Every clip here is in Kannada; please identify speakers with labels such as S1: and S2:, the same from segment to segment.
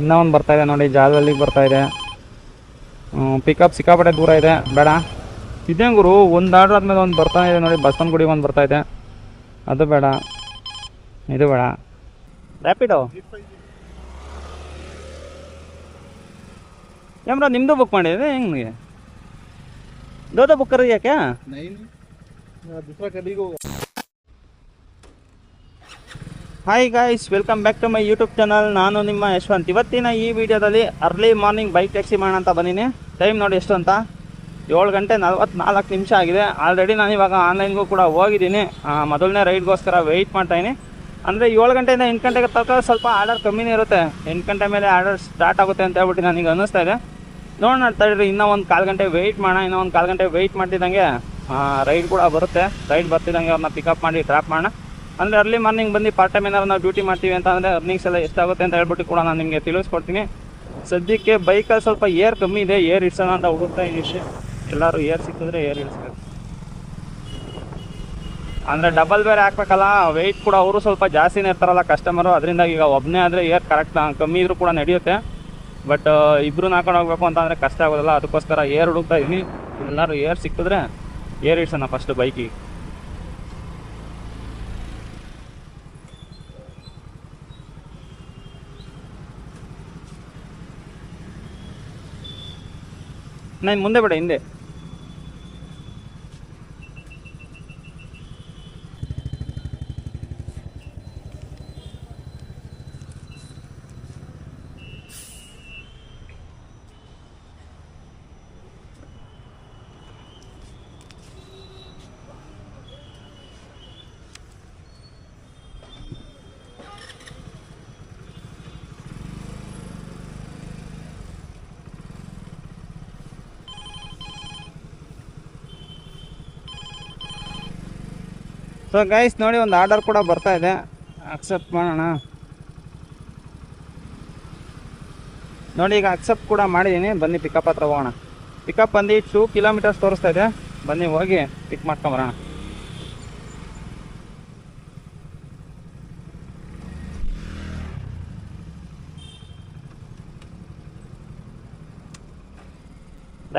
S1: ಇನ್ನೂ ಒಂದು ಬರ್ತಾಯಿದೆ ನೋಡಿ, ಜಾಲಲ್ಲಿಗೆ ಬರ್ತಾಯಿದೆ. ಪಿಕಪ್ ಸಿಕ್ಕಾಪಟ್ಟೆ ದೂರ ಇದೆ, ಬೇಡ. ಇದೇ ಗುರು, ಒಂದು ಆರ್ಡ್ರ್ ಆದಮೇಲೆ ಒಂದು ಬರ್ತಾಯಿದೆ ನೋಡಿ, ಬಸವನಗುಡಿಗೆ ಒಂದು ಬರ್ತಾಯಿದೆ, ಅದು ಬೇಡ, ಇದು ಬೇಡ. ರ್ಯಾಪಿಡೋ ಏಮ್ರ ನಿಮ್ಮದು ಬುಕ್ ಮಾಡಿದೆ ಹೆಂಗೆ? ದೋದ ಬುಕ್ कर क्या?
S2: नहीं दूसरा कर दी को.
S1: Hi guys, welcome back to my YouTube channel. ನಾನು ನಿಮ್ಮ ಯಶವಂತ್. ಇವತ್ತಿನ ಈ ವಿಡಿಯೋದಲ್ಲಿ ಅರ್ಲಿ ಮಾರ್ನಿಂಗ್ ಬೈಕ್ ಟ್ಯಾಕ್ಸಿ ಮಾಡೋಣ ಅಂತ ಬಂದೀನಿ. ಟೈಮ್ ನೋಡಿ ಎಷ್ಟು ಅಂತ, 7 ಗಂಟೆ 44 ನಿಮಿಷ ಆಗಿದೆ. ಆಲ್ರೆಡಿ ನಾನು ಇವಾಗ ಆನ್ಲೈನ್ಗೂ ಕೂಡ ಹೋಗಿದ್ದೀನಿ. ಮೊದಲನೇ ರೈಡ್ಗೋಸ್ಕರ ವೆಯ್ಟ್ ಮಾಡ್ತಾಯಿದ್ದೀನಿ. ಅಂದರೆ 7 ಗಂಟೆಯಿಂದ 8 ಗಂಟೆಗೆ ತನಕ ಸ್ವಲ್ಪ ಆರ್ಡರ್ ಕಮ್ಮಿನೇ ಇರುತ್ತೆ. 8 ಗಂಟೆ ಮೇಲೆ ಆರ್ಡರ್ ಸ್ಟಾರ್ಟ್ ಆಗುತ್ತೆ ಅಂತ ಹೇಳ್ಬಿಟ್ಟು ನನಗೆ ಅನ್ನಿಸ್ತಾ ಇದೆ. ನೋಡೋಣ ತಡೀರಿ, ಇನ್ನೂ ಒಂದು 1/4 ಗಂಟೆ ವೆಯ್ಟ್ ಮಾಡೋಣ. ಇನ್ನೂ ಒಂದು 1/4 ಗಂಟೆ ವೆಯ್ಟ್ ಮಾಡ್ತಿದ್ದಂಗೆ ರೈಡ್ ಕೂಡ ಬರುತ್ತೆ. ರೈಡ್ ಬರ್ತಿದ್ದಂಗೆ ಅವ್ರನ್ನ ಪಿಕಪ್ ಮಾಡಿ ಡ್ರಾಪ್ ಮಾಡೋಣ. ಅಂದರೆ ಅರ್ಲಿ ಮಾರ್ನಿಂಗ್ ಬಂದು ಪಾರ್ಟ್ ಟೈಮ್ ಏನಾದ್ರು ನಾವು ಡ್ಯೂಟಿ ಮಾಡ್ತೀವಿ ಅಂತ ಅಂದರೆ ಅರ್ನಿಂಗ್ಸ್ ಎಲ್ಲ ಎಷ್ಟಾಗುತ್ತೆ ಅಂತ ಹೇಳ್ಬಿಟ್ಟು ಕೂಡ ನಾನು ನಿಮಗೆ ತಿಳಿಸ್ಕೊಡ್ತೀನಿ. ಸದ್ಯಕ್ಕೆ ಬೈಕಲ್ಲಿ ಸ್ವಲ್ಪ ಏರ್ ಕಮ್ಮಿ ಇದೆ, ಏರ್ ಇಡ್ಸೋಣ ಅಂತ ಹುಡುಕ್ತಾ ಇದ್ದೀನಿ. ಎಲ್ಲರೂ ಏರ್ ಸಿಕ್ಕಿದ್ರೆ ಏರ್ ಇಳಿಸ್ಬೇಕು. ಅಂದರೆ ಡಬಲ್ ಬೇರೆ ಹಾಕ್ಬೇಕಲ್ಲ, ವೆಯ್ಟ್ ಕೂಡ ಅವರು ಸ್ವಲ್ಪ ಜಾಸ್ತಿನೇ ಇರ್ತಾರಲ್ಲ ಕಸ್ಟಮರು. ಅದರಿಂದ ಈಗ ಒಬ್ಬನೇ ಆದರೆ ಏರ್ ಕರೆಕ್ಟ್ ಕಮ್ಮಿ ಇದ್ರೂ ಕೂಡ ನಡೆಯುತ್ತೆ. ಬಟ್ ಇಬ್ಬರು ಹಾಕೊಂಡು ಹೋಗ್ಬೇಕು ಅಂತ ಅಂದರೆ ಕಷ್ಟ ಆಗೋದಿಲ್ಲ. ಅದಕ್ಕೋಸ್ಕರ ಏರ್ ಹುಡುಕ್ತಾ ಇದ್ದೀನಿ. ಎಲ್ಲರೂ ಏರ್ ಸಿಕ್ಕಿದ್ರೆ ಏರ್ ಇಡ್ಸೋಣ ಫಸ್ಟ್ ಬೈಕಿಗೆ. ನಾನು ಮುಂದೆ ಬೇಡ, ಹಿಂದೆ. ಸೊ ಗೈಸ್ ನೋಡಿ, ಒಂದು ಆರ್ಡರ್ ಕೂಡ ಬರ್ತಾ ಇದೆ, ಅಕ್ಸೆಪ್ಟ್ ಮಾಡೋಣ. ನೋಡಿ ಈಗ ಅಕ್ಸೆಪ್ಟ್ ಕೂಡ ಮಾಡಿದ್ದೀನಿ. ಬನ್ನಿ ಪಿಕಪ್ ಹತ್ರ ಹೋಗೋಣ. ಪಿಕಪ್ ಬಂದು 2 ಕಿಲೋಮೀಟರ್ಸ್ ತೋರಿಸ್ತಾ ಇದೆ. ಬನ್ನಿ ಹೋಗಿ ಪಿಕ್ ಮಾಡ್ಕೊಂಬರೋಣ.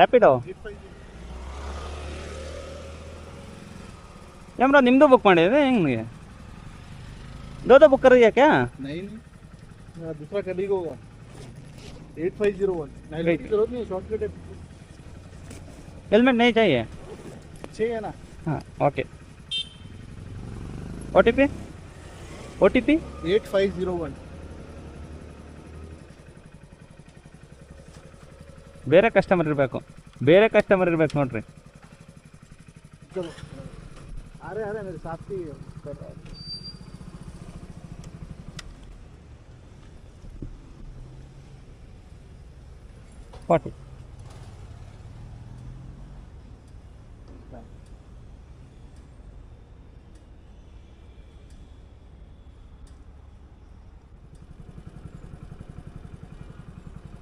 S1: ರ್ಯಾಪಿಡೋ ಏಮ್ರ ನಿಮ್ಮದು ಬುಕ್ ಮಾಡಿದೆ ಹೆಂಗೆ? दो बुक कर दिया क्या?
S2: नहीं दूसरा कर दी को. 8501 नहीं जरूरत नहीं, शॉर्टकट है.
S1: हेलमेट नहीं चाहिए?
S2: चाहिए ना.
S1: हाँ ओके. OTP
S2: 8501.
S1: ಬೇರೆ ಕಸ್ಟಮರ್ ಇರಬೇಕು ನೋಡ್ರಿ.
S2: चलो आ रहे मेरे साथ ही कर रहा है.
S1: पार्टी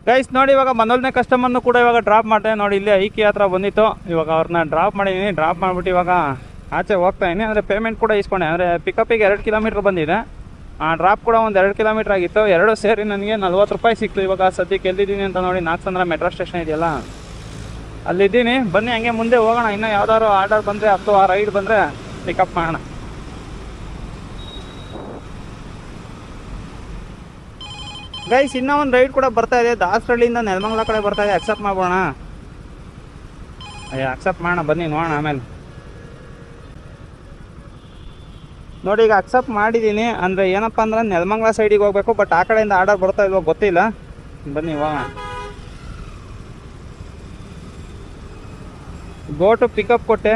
S1: ಗೈಸ್ ನೋಡಿ, ಇವಾಗ ಮೊದಲನೇ ಕಸ್ಟಮರ್ನು ಕೂಡ ಇವಾಗ ಡ್ರಾಪ್ ಮಾಡ್ತೇನೆ. ನೋಡಿ ಇಲ್ಲಿ ಐಕಿ ಹತ್ರ ಬಂದಿತ್ತು. ಇವಾಗ ಅವ್ರನ್ನ ಡ್ರಾಪ್ ಮಾಡಿದ್ದೀನಿ. ಡ್ರಾಪ್ ಮಾಡಿಬಿಟ್ಟು ಇವಾಗ ಆಚೆ ಹೋಗ್ತಾ ಇದ್ದೀನಿ. ಅಂದರೆ ಪೇಮೆಂಟ್ ಕೂಡ ಇಸ್ಕೊಂಡೆ. ಅಂದರೆ ಪಿಕಪ್ಪಿಗೆ 2 ಕಿಲೋಮೀಟ್ರ್ ಬಂದಿದೆ, ಡ್ರಾಪ್ ಕೂಡ ಒಂದು 2 ಕಿಲೋಮೀಟ್ರ್ ಆಗಿತ್ತು. 2 ಸೇರಿ ನನಗೆ 40 ರೂಪಾಯಿ ಸಿಕ್ತು. ಇವಾಗ ಸದ್ಯಕ್ಕೆ ಎಲ್ಲಿದ್ದೀನಿ ಅಂತ ನೋಡಿ, ನಾಗಸಂದ್ರ ಮೆಟ್ರೋ ಸ್ಟೇಷನ್ ಇದೆಯಲ್ಲ, ಅಲ್ಲಿದ್ದೀನಿ. ಬನ್ನಿ ಹಂಗೆ ಮುಂದೆ ಹೋಗೋಣ. ಇನ್ನೂ ಯಾವ್ದಾದ್ರು ಆರ್ಡರ್ ಬಂದರೆ ಅಥವಾ ರೈಡ್ ಬಂದರೆ ಪಿಕಪ್ ಮಾಡೋಣ. ಗೈಸ್ ಇನ್ನೂ ಒಂದು ರೈಡ್ ಕೂಡ ಬರ್ತಾ ಇದೆ. ದಾಸರಳ್ಳಿಯಿಂದ ನೆಲಮಂಗಲ ಕಡೆ ಬರ್ತಾ ಇದೆ. ಅಕ್ಸೆಪ್ಟ್ ಮಾಡೋಣ. ಅಕ್ಸೆಪ್ಟ್ ಮಾಡೋಣ, ಬನ್ನಿ ನೋಡೋಣ ಆಮೇಲೆ. ನೋಡಿ ಈಗ ಅಕ್ಸೆಪ್ಟ್ ಮಾಡಿದ್ದೀನಿ. ಅಂದರೆ ಏನಪ್ಪ ಅಂದ್ರೆ ನೆಲಮಂಗಲ ಸೈಡಿಗೆ ಹೋಗಬೇಕು. ಬಟ್ ಆ ಕಡೆಯಿಂದ ಆರ್ಡರ್ ಬರ್ತಾ ಇಲ್ವೋ ಗೊತ್ತಿಲ್ಲ. ಬನ್ನಿ ಹೋಗೋಣ. ಗೋ ಟು ಪಿಕಪ್ ಕೊಟ್ಟೆ.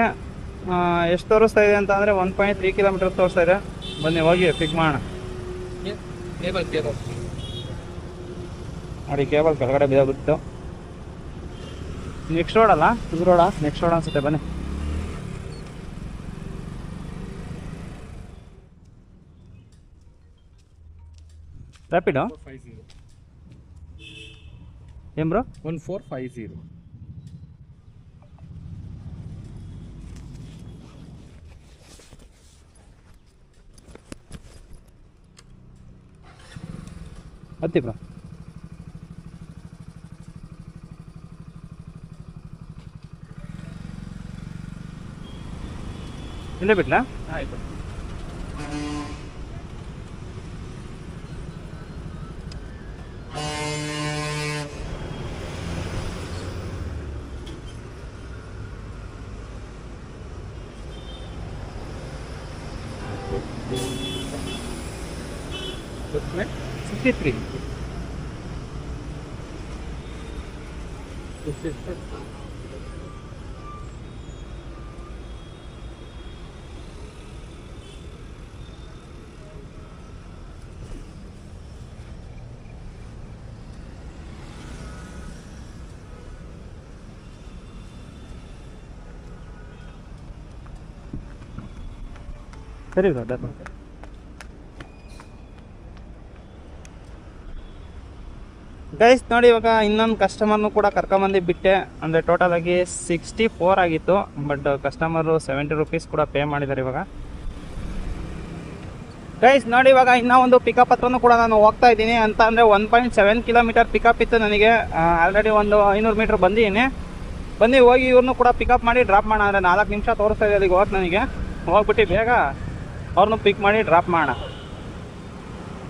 S1: ಎಷ್ಟು ತೋರಿಸ್ತಾ ಇದೆ ಅಂತ ಅಂದರೆ 1.3 ಕಿಲೋಮೀಟರ್ ತೋರಿಸ್ತಾ ಇದೆ. ಬನ್ನಿ ಹೋಗಿ ಪಿಕ್ ಮಾಡೋಣ. ನೋಡಿ ಕೇಬಲ್ ಕೆಳಗಡೆ ಬಿದ್ದೋಗ್ಬಿಟ್ಟು. ನೆಕ್ಸ್ಟ್ ರೋಡ್ ಅಲ್ಲ, ಇದು ರೋಡಾ? ನೆಕ್ಸ್ಟ್ ರೋಡ್ ಅನ್ಸುತ್ತೆ. ಬನ್ನಿ. ರ್ಯಾಪಿಡೋ ಏನ್ ಬ್ರೋ?
S2: 1450.
S1: ಹತ್ತಿ ಬ್ರೋ. ಇಲ್ಲೇ ಬಿಡ್ಲಾ?
S2: ಆಯಿತು. कितने?
S1: 63. ಸರಿ ಬ್ರೋ ಡನ್. ಗೈಸ್ ನೋಡಿ, ಇವಾಗ ಇನ್ನೊಂದು ಕಸ್ಟಮರ್ನು ಕೂಡ ಕರ್ಕೊಂಬಂದು ಬಿಟ್ಟೆ. ಅಂದರೆ ಟೋಟಲ್ ಆಗಿ 64 ಆಗಿತ್ತು, ಬಟ್ ಕಸ್ಟಮರು 70 ರುಪೀಸ್ ಕೂಡ ಪೇ ಮಾಡಿದ್ದಾರೆ ಇವಾಗ. ಗೈಸ್ ನೋಡಿ, ಇವಾಗ ಇನ್ನೂ ಒಂದು ಪಿಕಪ್ ಹತ್ರನೂ ಕೂಡ ನಾನು ಹೋಗ್ತಾ ಇದ್ದೀನಿ. ಅಂತ ಅಂದರೆ 1.7 ಕಿಲೋಮೀಟರ್ ಪಿಕಪ್ ಇತ್ತು ನನಗೆ. ಆಲ್ರೆಡಿ ಒಂದು 500 ಮೀಟ್ರ್ ಬಂದಿದ್ದೀನಿ. ಹೋಗಿ ಇವ್ರನ್ನೂ ಕೂಡ ಪಿಕಪ್ ಮಾಡಿ ಡ್ರಾಪ್ ಮಾಡೋಣ. ಅಂದರೆ 4 ನಿಮಿಷ ತೋರಿಸ್ತಾ ಇದೆ ಅಲ್ಲಿಗೆ ಹೋಗಿ ನನಗೆ. ಹೋಗ್ಬಿಟ್ಟು ಬೇಗ ಅವ್ರನ್ನೂ ಪಿಕ್ ಮಾಡಿ ಡ್ರಾಪ್ ಮಾಡೋಣ.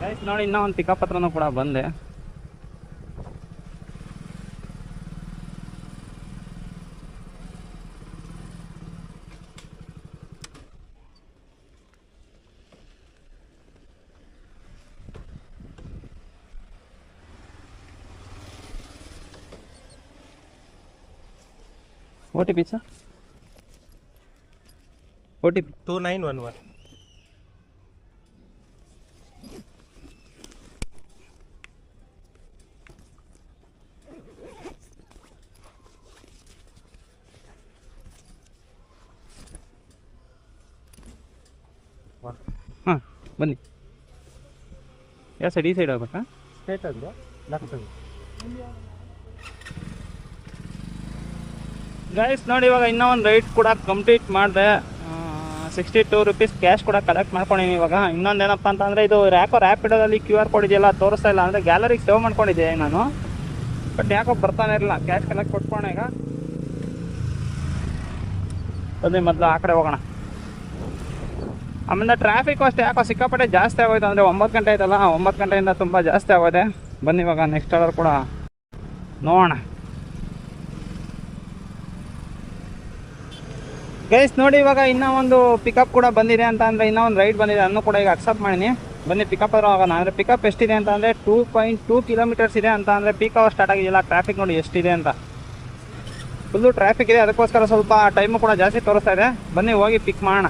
S1: ಗೈಸ್ ನೋಡಿ, ಇನ್ನೂ ಒಂದು ಪಿಕಪ್ ಹತ್ರನೂ ಕೂಡ ಬಂದೆ. OTP sir, OTP
S2: 2911.
S1: ಹಾಂ ಬನ್ನಿ. ಯಾವ ಸೈಡ್? ಈ ಸೈಡ್ ಹೋಗ್ಬೇಕಾ?
S2: ಸ್ಟ್ರೇಟ್ ಅಂದ್ರೆ ಲೆಫ್ಟ್.
S1: ಗೈಸ್ ನೋಡಿ, ಇವಾಗ ಇನ್ನೂ ಒಂದು ರೈಡ್ ಕೂಡ ಕಂಪ್ಲೀಟ್ ಮಾಡಿದೆ. 62 ರುಪೀಸ್ ಕ್ಯಾಶ್ ಕೂಡ ಕಲೆಕ್ಟ್ ಮಾಡ್ಕೊಂಡಿದ್ದೀನಿ. ಇವಾಗ ಇನ್ನೊಂದೇನಪ್ಪ ಅಂತಂದರೆ, ಇದು ಯಾಕೋ ರ್ಯಾಪಿಡೋದಲ್ಲಿ QR ಕೋಡ್ ಇದೆಯಲ್ಲ ತೋರಿಸ್ತಾ ಇಲ್ಲ. ಅಂದರೆ ಗ್ಯಾಲರಿಗೆ ಸೇವ್ ಮಾಡ್ಕೊಂಡಿದ್ದೆ ನಾನು, ಬಟ್ ಯಾಕೋ ಬರ್ತಾನೆ ಇರಲಿಲ್ಲ. ಕ್ಯಾಶ್ ಕಲೆಕ್ಟ್ ಕೊಟ್ಕೋಣ ಈಗ. ಅದೇ ಮೊದಲು ಆ ಕಡೆ ಹೋಗೋಣ. ಆಮೇಲೆ ಟ್ರಾಫಿಕ್ ಅಷ್ಟೇ ಯಾಕೋ ಸಿಕ್ಕಾಪಟ್ಟೆ ಜಾಸ್ತಿ ಆಗೋಯ್ತು. ಅಂದರೆ 9 ಗಂಟೆ ಆಯ್ತಲ್ಲ, 9 ಗಂಟೆಯಿಂದ ತುಂಬ ಜಾಸ್ತಿ ಆಗೋದೆ. ಬನ್ನಿ ಇವಾಗ ನೆಕ್ಸ್ಟ್ ಆರ್ಡರ್ ಕೂಡ ನೋಡೋಣ. ಗೈಸ್ ನೋಡಿ, ಇವಾಗ ಇನ್ನೂ ಒಂದು ಪಿಕಪ್ ಕೂಡ ಬಂದಿದೆ. ಅಂತ ಅಂದರೆ ಇನ್ನೂ ಒಂದು ರೈಡ್ ಬಂದಿದೆ, ಅದನ್ನು ಕೂಡ ಈಗ ಅಕ್ಸೆಪ್ಟ್ ಮಾಡಿನಿ. ಬನ್ನಿ ಪಿಕಪ್ ಆದ್ರೂ ಆಗೋಣ. ಅಂದರೆ ಪಿಕಪ್ ಎಷ್ಟಿದೆ ಅಂತ ಅಂದರೆ 2.2 ಕಿಲೋಮೀಟರ್ಸ್ ಇದೆ. ಅಂತ ಅಂದರೆ ಪೀಕ್ ಅವರ್ ಸ್ಟಾರ್ಟ್ ಆಗಿದೆಯಲ್ಲ, ಟ್ರಾಫಿಕ್ ನೋಡಿ ಎಷ್ಟಿದೆ ಅಂತ. ಫುಲ್ಲು ಟ್ರಾಫಿಕ್ ಇದೆ, ಅದಕ್ಕೋಸ್ಕರ ಸ್ವಲ್ಪ ಟೈಮು ಕೂಡ ಜಾಸ್ತಿ ತೋರಿಸ್ತಾ ಇದೆ. ಬನ್ನಿ ಹೋಗಿ ಪಿಕ್ ಮಾಡೋಣ.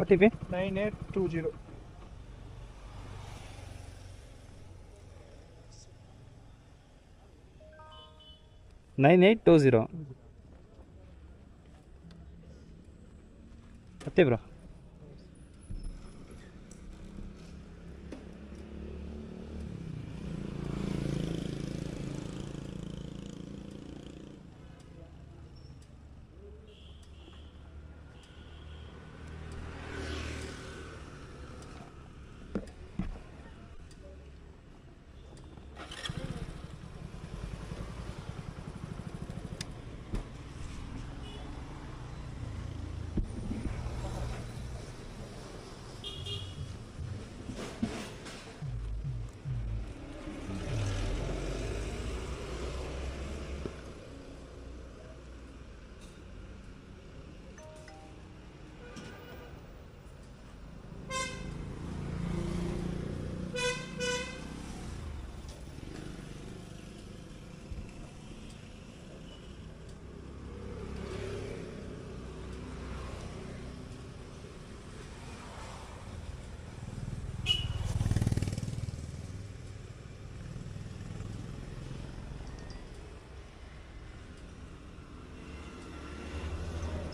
S1: OTP
S2: 9820.
S1: 9820. ಮತ್ತೆ ಬ್ರೋ,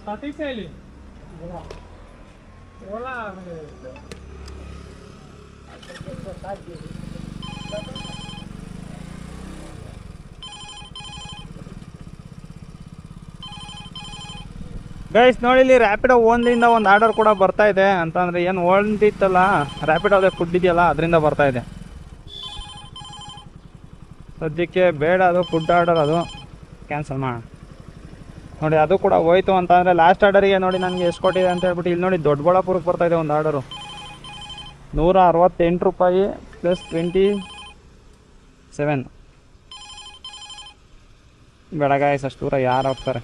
S2: Satisfecho. Hola.
S1: ಗೈಸ್ ನೋಡಿ, ಇಲ್ಲಿ ರ್ಯಾಪಿಡೋ ಓನ್ಲಿಂದ ಒಂದು ಆರ್ಡರ್ ಕೂಡ ಬರ್ತಾ ಇದೆ. ಅಂತಂದರೆ ಏನು ಓಲ್ಡ್ ಇತ್ತಲ್ಲ, ರ್ಯಾಪಿಡೋದೇ ಫುಡ್ ಇದೆಯಲ್ಲ, ಅದರಿಂದ ಬರ್ತಾ ಇದೆ. ಸದ್ಯಕ್ಕೆ ಬೇಡ, ಅದು ಫುಡ್ ಆರ್ಡರ್ ಅದು ಕ್ಯಾನ್ಸಲ್ ಮಾಡೋಣ. ನೋಡಿ ಅದು ಕೂಡ ಹೋಯ್ತು ಅಂತ ಅಂದರೆ ಲಾಸ್ಟ್ ಆರ್ಡರಿಗೆ ನೋಡಿ ನನಗೆ ಎಷ್ಟು ಕೊಟ್ಟಿದೆ ಅಂತ ಹೇಳ್ಬಿಟ್ಟು ಇಲ್ಲಿ ನೋಡಿ ದೊಡ್ಡಬಳ್ಳಾಪುರಕ್ಕೆ ಬರ್ತಾಯಿದೆ ಒಂದು ಆರ್ಡರು ₹168 + 27. ಬೇಡ ಗಾಯ್ಸ್, ಅಷ್ಟು ದೂರ ಯಾರು ಹೋಗ್ತಾರೆ.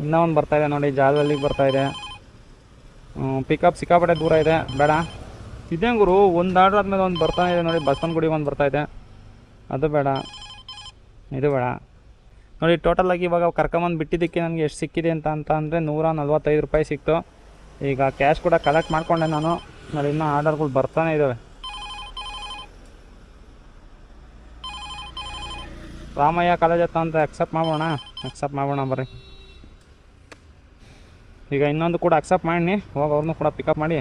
S1: ಇನ್ನೂ ಒಂದು ಬರ್ತಾಯಿದೆ ನೋಡಿ, ಜಾಲಹಳ್ಳಿಗೆ ಬರ್ತಾಯಿದೆ. ಪಿಕಪ್ ಸಿಕ್ಕಾಪಟ್ಟೆ ದೂರ ಇದೆ, ಬೇಡ. ಇದೇ ಗುರು, ಒಂದು ಆರ್ಡ್ರ್ ಆದಮೇಲೆ ಒಂದು ಬರ್ತಾನೆ ಇದೆ ನೋಡಿ, ಬಸವನಗುಡಿಗೆ ಒಂದು ಬರ್ತಾಯಿದೆ, ಅದು ಬೇಡ, ಇದು ಬೇಡ. ನೋಡಿ ಟೋಟಲಾಗಿ ಇವಾಗ ಕರ್ಕೊಂಬಂದು ಬಿಟ್ಟಿದ್ದಕ್ಕೆ ನನಗೆ ಎಷ್ಟು ಸಿಕ್ಕಿದೆ ಅಂತ ಅಂದರೆ ₹145 ಸಿಕ್ತು. ಈಗ ಕ್ಯಾಶ್ ಕೂಡ ಕಲೆಕ್ಟ್ ಮಾಡಿಕೊಂಡೆ ನಾನು. ನೋಡಿ ಇನ್ನೂ ಆರ್ಡರ್ಗಳು ಬರ್ತಾನೆ ಇದ್ದಾವೆ. ರಾಮಯ್ಯ ಕಾಲೇಜ್ ಹತ್ರ ಅಂತ ಅಕ್ಸೆಪ್ಟ್ ಮಾಡೋಣ ಬರ್ರಿ. ಈಗ ಇನ್ನೊಂದು ಕೂಡ ಅಕ್ಸೆಪ್ಟ್ ಮಾಡಿ ಹೋಗಿ ಅವ್ರನ್ನೂ ಕೂಡ ಪಿಕಪ್ ಮಾಡಿ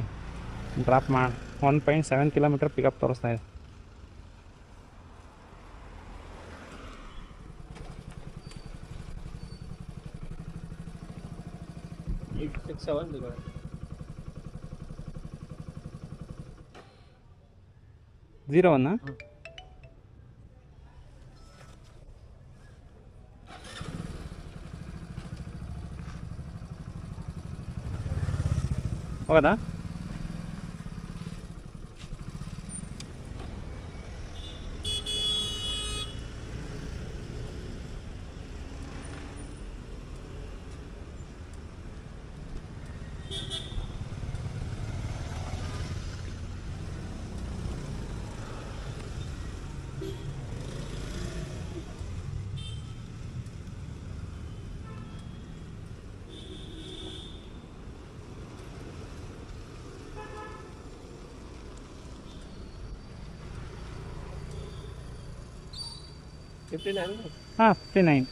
S1: ಡ್ರಾಪ್ ಮಾಡಿ 1.7 ಕಿಲೋಮೀಟರ್ ಪಿಕಪ್ ತೋರಿಸ್ತಾ ಇದೆ. ಝೀರೋ ಒನ್ ಹೋಗೋದಾ? ಹಾಂ 59.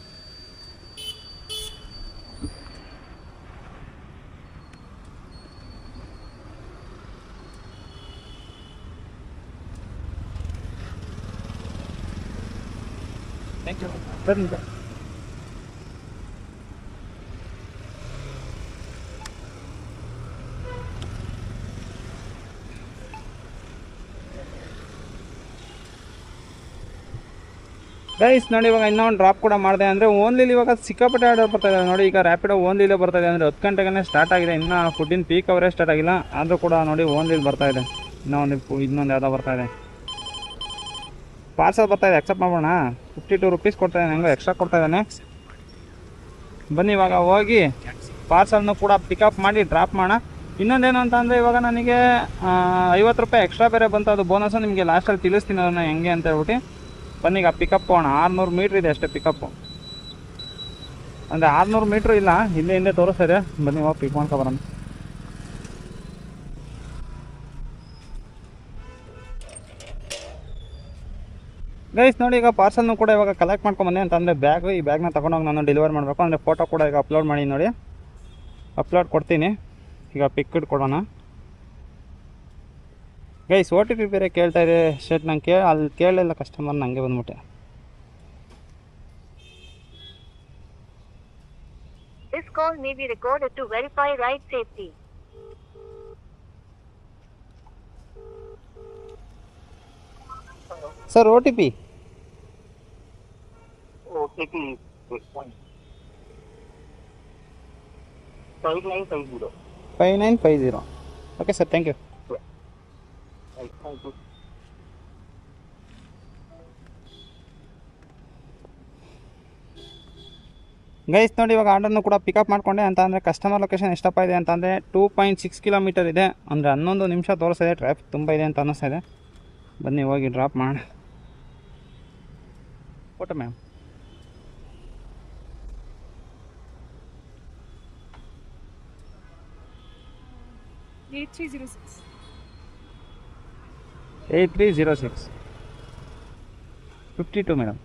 S1: Thank you. ಬನ್ನಿ. ಗೈಸ್ ನೋಡಿ ಇವಾಗ ಇನ್ನೊಂದು ಡ್ರಾಪ್ ಕೂಡ ಮಾಡಿದೆ ಅಂದರೆ ಓನ್ಲಿಲಿ ಇವಾಗ ಸಿಕ್ಕಾಪಟ್ಟೆ ಆರ್ಡರ್ ಬರ್ತಾಯಿದೆ ನೋಡಿ. ಈಗ ರ್ಯಾಪಿಡೋ ಓನ್ಲಿಲೇ ಬರ್ತಾಯಿದೆ ಅಂದರೆ 10 ಗಂಟೆಗೆ ಸ್ಟಾರ್ಟ್ ಆಗಿದೆ, ಇನ್ನೂ ಫುಡ್ಡಿನ ಪೀಕ್ ಅವರೇ ಸ್ಟಾರ್ಟ್ ಆಗಿಲ್ಲ, ಆದರೂ ಕೂಡ ನೋಡಿ ಓನ್ಲಿಲಿ ಬರ್ತಾಯಿದೆ. ಇನ್ನೊಂದು ಯಾವುದೋ ಬರ್ತಾಯಿದೆ, ಪಾರ್ಸಲ್ ಬರ್ತಾಯಿದೆ. ಅಕ್ಸೆಪ್ಟ್ ಮಾಡೋಣ. ₹52 ಕೊಡ್ತಾಯಿದ್ದಾನೆ, ಹೆಂಗೋ ಎಕ್ಸ್ಟ್ರಾ ಕೊಡ್ತಾಯಿದ್ದಾನೆ. ಬನ್ನಿ ಇವಾಗ ಹೋಗಿ ಪಾರ್ಸಲ್ನು ಕೂಡ ಪಿಕಪ್ ಮಾಡಿ ಡ್ರಾಪ್ ಮಾಡೋಣ. ಇನ್ನೊಂದೇನು ಅಂತ ಅಂದರೆ ಇವಾಗ ನನಗೆ ₹50 ಎಕ್ಸ್ಟ್ರಾ ಬೇರೆ ಬಂತು, ಅದು ಬೋನಸ್ಸು ನಿಮಗೆ ಲಾಸ್ಟಲ್ಲಿ ತಿಳಿಸ್ತೀನಿ ಅದನ್ನು ಹೆಂಗೆ ಅಂತ ಹೇಳ್ಬಿಟ್ಟು. ಬನ್ನಿ ಈಗ ಪಿಕಪ್ ಹೋಗೋಣ. 600 ಮೀಟ್ರ್ ಇದೆ ಅಷ್ಟೇ ಪಿಕಪ್ಪು, ಅಂದರೆ 600 ಮೀಟ್ರ್ ಇಲ್ಲ, ಇಲ್ಲೇ ಹಿಂದೆ ತೋರಿಸ್ತಾ ಇದೆ. ಬನ್ನಿ ಹೋಗಿ ಪಿಕ್ ಮಾಡ್ಕೊಬರೋಣ. ಗೈಸ್ ನೋಡಿ ಈಗ ಪಾರ್ಸಲ್ನು ಕೂಡ ಇವಾಗ ಕಲೆಕ್ಟ್ ಮಾಡ್ಕೊಂಬಂದೆ ಅಂತ ಅಂದರೆ ಈ ಬ್ಯಾಗ್ನ ತೊಗೊಂಡೋಗಿ ನಾನು ಡೆಲಿವರ್ ಮಾಡಬೇಕು. ಅಂದರೆ ಫೋಟೋ ಕೂಡ ಈಗ ಅಪ್ಲೋಡ್ ಮಾಡಿ ನೋಡಿ, ಅಪ್ಲೋಡ್ ಕೊಡ್ತೀನಿ. ಈಗ ಪಿಕ್ ಕೊಡೋಣ. ಗೈಸ್ OTP ಬೇರೆ ಕೇಳ್ತಾ ಇದೆ. ಶರ್ಟ್ ನಂಗೆ ಅಲ್ಲಿ ಕೇಳಲಿಲ್ಲ ಕಸ್ಟಮರ್, ನನಗೆ ಬಂದ್ಬಿಟ್ಟೆ.
S3: This call may be recorded to verify ride safety.
S1: Sir OTP
S2: 5950.
S1: 5950. Okay sir, thank you. Guys ನೋಡಿ ಇವಾಗ ಆರ್ಡರ್ನು ಕೂಡ ಪಿಕಪ್ ಮಾಡಿಕೊಂಡೆ ಅಂತ ಅಂದರೆ ಕಸ್ಟಮರ್ ಲೊಕೇಶನ್ ಎಷ್ಟಪ್ಪ ಇದೆ ಅಂತಂದರೆ 2.6 ಕಿಲೋಮೀಟರ್ ಇದೆ, ಅಂದರೆ 11 ನಿಮಿಷ ತೋರಿಸ್ತಿದೆ. ಟ್ರಾಫಿಕ್ ತುಂಬ ಇದೆ ಅಂತ ಅನ್ನಿಸ್ತಾ ಇದೆ. ಬನ್ನಿ ಹೋಗಿ ಡ್ರಾಪ್ ಮಾಡೋಣ. Photo ma'am. $8306 52 ಮೇಡಮ್.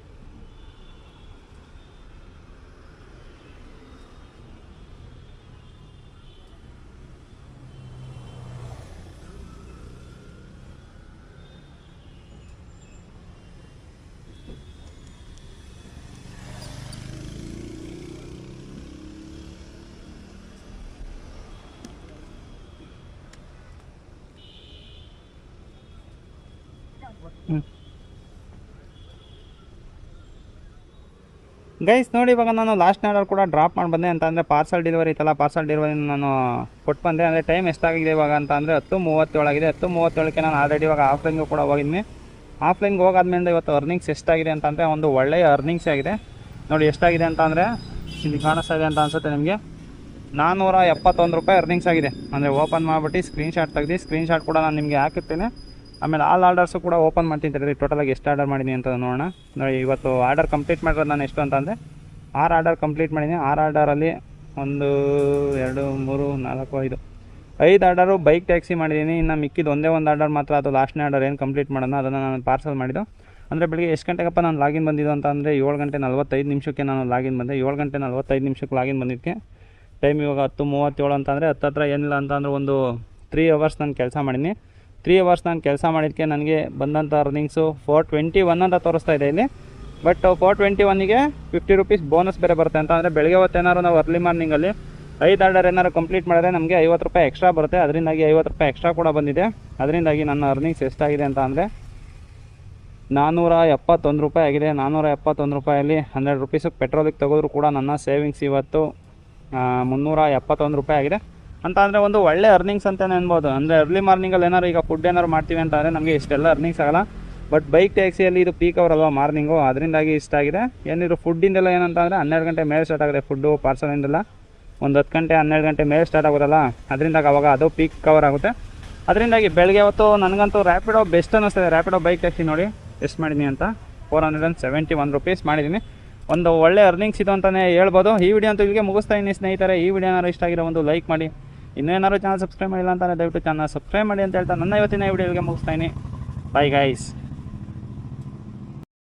S1: ಗೈಸ್ ನೋಡಿ, ಇವಾಗ ನಾನು ಲಾಸ್ಟ್ ಆರ್ಡರ್ ಕೂಡ ಡ್ರಾಪ್ ಮಾಡಿ ಬಂದೆ. ಅಂತ ಅಂದರೆ ಪಾರ್ಸಲ್ ಡೆಲಿವರಿ ಇತ್ತಲ್ಲ, ಪಾರ್ಸಲ್ ಡೆಲಿವರಿ ನಾನು ಕೊಟ್ಟು ಬಂದೆ. ಅಂದರೆ ಟೈಮ್ ಎಷ್ಟಾಗಿದೆ ಇವಾಗ ಅಂತ ಅಂದರೆ 10:37 ಆಗಿದೆ. 10:37ಕ್ಕೆ ನಾನು ಆಲ್ರೆಡಿ ಇವಾಗ ಆಫ್ಲೈನ್ಗೂ ಕೂಡ ಹೋಗಿದ್ದೀನಿ. ಆಫ್ಲೈನ್ಗೆ ಹೋಗಾದ್ಮೇಲೆ ಇವತ್ತು ಅರ್ನಿಂಗ್ಸ್ ಎಷ್ಟಾಗಿದೆ ಅಂತಂದರೆ ಒಂದು ಒಳ್ಳೆಯ ಅರ್ನಿಂಗ್ಸ್ ಆಗಿದೆ. ನೋಡಿ ಎಷ್ಟಾಗಿದೆ ಅಂತ ಅಂದರೆ ಇಲ್ಲಿ ಕಾಣಿಸ್ತಾ ಇದೆ ಅಂತ ಅನಿಸುತ್ತೆ ನಿಮಗೆ, 471 ರೂಪಾಯಿ ಅರ್ನಿಂಗ್ಸ್ ಆಗಿದೆ. ಅಂದರೆ ಓಪನ್ ಮಾಡಿಬಿಟ್ಟು ಸ್ಕ್ರೀನ್ಶಾಟ್ ತೆಗೆದು ಸ್ಕ್ರೀನ್ಶಾಟ್ ಕೂಡ ನಾನು ನಿಮಗೆ ಹಾಕಿರ್ತೀನಿ. ಆಮೇಲೆ ಆಲ್ ಆರ್ಡರ್ಸು ಕೂಡ ಓಪನ್ ಮಾಡ್ತೀನಿ. ಟೋಟಲಾಗಿ ಎಷ್ಟು ಆರ್ಡರ್ ಮಾಡಿದ್ದೀನಿ ಅಂತ ನೋಡೋಣ. ನೋಡಿ ಇವತ್ತು ಆರ್ಡರ್ ಕಂಪ್ಲೀಟ್ ಮಾಡಿರೋದು ನಾನು ಎಷ್ಟು ಅಂತಂದರೆ 6 ಆರ್ಡರ್ ಕಂಪ್ಲೀಟ್ ಮಾಡಿದ್ದೀನಿ. 6 ಆರ್ಡರಲ್ಲಿ 1 2 3 4 5 ಆರ್ಡರು ಬೈಕ್ ಟ್ಯಾಕ್ಸಿ ಮಾಡಿದ್ದೀನಿ. ಇನ್ನು ಮಿಕ್ಕಿದ್ದು ಒಂದೇ ಒಂದು ಆರ್ಡರ್ ಮಾತ್ರ, ಅದು ಲಾಸ್ಟ್ನೇ ಆರ್ಡರ್ ಏನು ಕಂಪ್ಲೀಟ್ ಮಾಡೋಣ ಅದನ್ನು ನಾನು ಪಾರ್ಸಲ್ ಮಾಡಿದ್ದು. ಅಂದರೆ ಬೆಳಿಗ್ಗೆ ಎಷ್ಟು ಗಂಟೆಗಪ್ಪ ನಾನು ಲಾಗಿನ್ ಬಂದಿದ್ದು ಅಂತ ಅಂದರೆ 7:45 ನಾನು ಲಾಗಿನ್ ಬಂದೆ. 7:45 ಲಾಗಿನ್ ಬಂದಿದ್ದಕ್ಕೆ ಟೈಮ್ ಇವಾಗ 10:37 ಅಂತಂದರೆ ಹತ್ತತ್ರ ಏನಿಲ್ಲ ಅಂತಂದರೆ ಒಂದು 3 ಅವರ್ಸ್ ನಾನು ಕೆಲಸ ಮಾಡೀನಿ. 3 ಅವರ್ಸ್ ನಾನು ಕೆಲಸ ಮಾಡಿದ್ದಕ್ಕೆ ನನಗೆ ಬಂದಂಥ ಅರ್ನಿಂಗ್ಸು 421 ಅಂತ ತೋರಿಸ್ತಾ ಇದೆ ಇಲ್ಲಿ. ಬಟ್ 421ಗೆ 50 ರೂಪೀಸ್ ಬೋನಸ್ ಬೇರೆ ಬರುತ್ತೆ. ಅಂತ ಅಂದರೆ ಬೆಳಗ್ಗೆ ಹೊತ್ತು ಏನಾದ್ರು ನಾವು ಅರ್ಲಿ ಮಾರ್ನಿಂಗಲ್ಲಿ 5 ಆರ್ಡರ್ ಏನಾದ್ರು ಕಂಪ್ಲೀಟ್ ಮಾಡಿದ್ರೆ ನಮಗೆ 50 ರೂಪಾಯಿ ಎಕ್ಸ್ಟ್ರಾ ಬರುತ್ತೆ. ಅದರಿಂದಾಗಿ 50 ರೂಪಾಯಿ ಎಕ್ಸ್ಟ್ರಾ ಕೂಡ ಬಂದಿದೆ. ಅದರಿಂದಾಗಿ ನನ್ನ ಅರ್ನಿಂಗ್ಸ್ ಎಷ್ಟಾಗಿದೆ ಅಂತ ಅಂದರೆ 471 ರೂಪಾಯಿ ಆಗಿದೆ. 471 ರೂಪಾಯಲ್ಲಿ 100 ರೂಪೀಸಿಗೆ ಪೆಟ್ರೋಲಿಗೆ ತೆಗೆದ್ರು ಕೂಡ ನನ್ನ ಸೇವಿಂಗ್ಸ್ ಇವತ್ತು 371 ರೂಪಾಯಿ ಆಗಿದೆ. ಅಂತ ಅಂದರೆ ಒಂದು ಒಳ್ಳೆ ಅರ್ನಿಂಗ್ಸ್ ಅಂತಲೇ ಅನ್ಬೋದು. ಅಂದರೆ ಅರ್ಲಿ ಮಾರ್ನಿಂಗಲ್ಲಿ ಏನಾರು ಈಗ ಫುಡ್ ಏನಾರು ಮಾಡ್ತೀವಿ ಅಂತ ಅಂದರೆ ನಮಗೆ ಇಷ್ಟೆಲ್ಲ ಅರ್ನಿಂಗ್ಸ್ ಆಗಲ್ಲ. ಬಟ್ ಬೈಕ್ ಟ್ಯಾಕ್ಸಿಯಲ್ಲಿ ಇದು ಪೀಕ್ ಅವರ್ ಅಲ್ವಾ ಮಾರ್ನಿಂಗು, ಅದರಿಂದಾಗಿ ಇಷ್ಟ ಆಗಿದೆ. ಏನಿದ್ರು ಫುಡ್ಡಿಂದೆಲ್ಲ ಏನಂತ ಅಂದರೆ 12 ಗಂಟೆ ಮೇಲೆ ಸ್ಟಾರ್ಟ್ ಆಗಿದೆ ಫುಡ್ಡು ಪಾರ್ಸಲಿಂದೆಲ್ಲ. ಒಂದು 10 ಗಂಟೆ 12 ಗಂಟೆ ಮೇಲೆ ಸ್ಟಾರ್ಟ್ ಆಗೋದಲ್ಲ, ಅದರಿಂದಾಗಿ ಅವಾಗ ಅದು ಪೀಕ್ ಕವರ್ ಆಗುತ್ತೆ. ಅದರಿಂದಾಗಿ ಬೆಳಗ್ಗೆ ಹೊತ್ತು ನನಗಂತೂ ರ್ಯಾಪಿಡೋ ಬೆಸ್ಟ್ ಅನ್ನಿಸ್ತದೆ. ರ್ಯಾಪಿಡೋ ಬೈಕ್ ಟ್ಯಾಕ್ಸಿ ನೋಡಿ ಎಷ್ಟು ಮಾಡಿದ್ದೀನಿ ಅಂತ 471 ರೂಪೀಸ್ ಮಾಡಿದ್ದೀನಿ. ಒಂದು ಒಳ್ಳೆ ಅರ್ನಿಂಗ್ಸ್ ಇದು ಅಂತಲೇ ಹೇಳ್ಬೋದು. ಈ ವಿಡಿಯೋ ಅಂತೂ ಇಲ್ಲಿಗೆ ಮುಗಿಸ್ತಾ ಇದ್ದೀನಿ ಸ್ನೇಹಿತರೆ. ಈ ವಿಡಿಯೋ ಏನಾರು ಇಷ್ಟ ಆಗಿರೋ ಒಂದು ಲೈಕ್ ಮಾಡಿ. ಇನ್ನೇನಾದ್ರು ಚಾನಲ್ ಸಬ್ಸ್ಕ್ರೈಬ್ ಮಾಡಿಲ್ಲ ಅಂತಲೇ ದಯವಿಟ್ಟು ಚಾನಲ್ ಸಬ್ಸ್ಕ್ರೈಬ್ ಮಾಡಿ ಅಂತ ಹೇಳ್ತಾ ನನ್ನ ಇವತ್ತಿನ ವಿಡಿಯೋ ಇಲ್ಲಿಗೆ ಮುಗಿಸ್ತಾ ಇದ್ದೀನಿ. Bye guys.